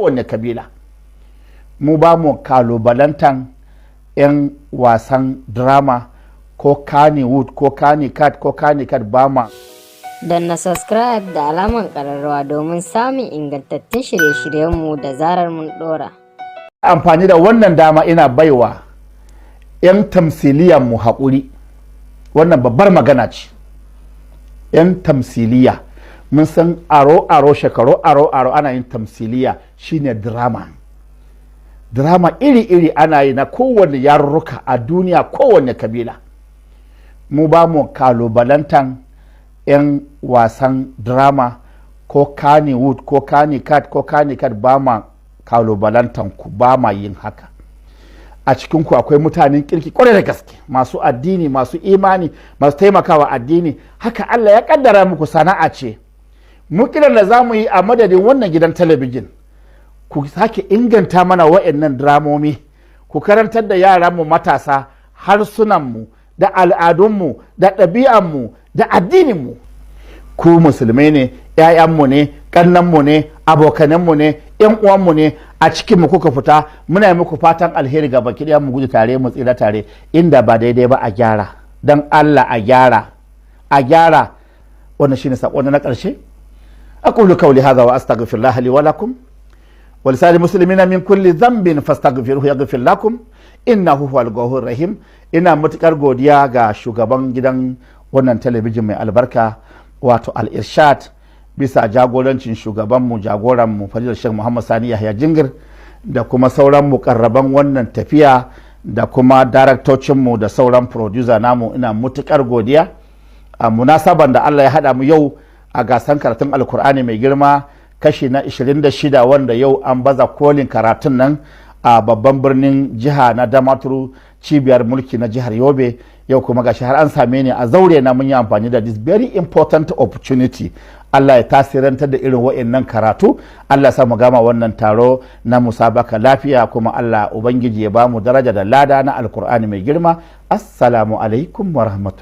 kowane kabila. Mu ba mu kalubalantan 'yan wasan drama ko Kannywood ko Kannycat ko Kannycat ba ma. Don na subscribe da alaman ƙararrawa domin samun ingantattun shirye-shiryenmu da zarar mun ɗora. Amfani da wannan dama ina baiwa 'yan tamsiliyan mu haƙuri. Wannan babbar magana ce. 'Yan tamsiliya mun san aro shekaru aro ana yin tamsiliya shine drama. Drama iri-iri ana yi na kowane yarurruka a duniya, kowane kabila. Mu ba mu kalubalantan 'yan wasan drama ko Kannywood ko Kannycat ko Kannycat ba ma kalubalantan ku, ba ma yin haka. A cikinku akwai mutanen kirki kwarai da gaske, masu addini, masu imani, masu taimakawa addini. Haka Allah ya kaddara muku sana'a ce. Mu kiran da za mu yi a madadin wannan gidan talabijin, ku sake inganta mana wa'annan dramomi, ku karantar da yaranmu matasa harsunanmu da al'adunmu da ɗabi'anmu da addininmu. Ku musulmai ne, 'ya'yanmu ne, ƙannanmu ne, abokananmu ne, 'yan uwanmu ne, a cikinmu kuka fita. Muna yi muku fatan alheri ga baki ɗaya, mu gudu tare mu tsira tare. Inda ba daidai ba a gyara, don Allah a gyara. Wannan shine sako na ƙarshe. aqulu qawli hadha wa astaghfirullah li wa lakum wa lisa'il muslimina min kulli dhanbin fastaghfiruhu yaghfir lakum innahu huwal ghafurur rahim. Ina matukar godiya ga shugaban gidan wannan talabijin mai albarka, wato Al-Irshad, bisa jagorancin shugabanmu jagoranmu Fadil Sheikh Muhammad Sani Yahya Jingir, da kuma sauran mukarraban wannan tafiya, da kuma daraktocinmu da sauran producer namu. Ina matukar godiya a munasaban da Allah ya haɗa mu yau a gasan karatun Alkur'ani mai girma kashi na 26, wanda yau an baza kolin karatun nan a babban birnin jiha na Damaturu, cibiyar mulki na jihar Yobe. Yau kuma gashi har an same ni a zaure na, mun yi amfani da this very important opportunity. Allah ya tasirantar da irin wa'annan karatu. Allah ya sa mu gama wannan taro na musabaka lafiya, kuma Allah Ubangiji ya ba mu daraja da lada na Alkur'ani mai girma. Assalamu alaikum wa rahmatullahi.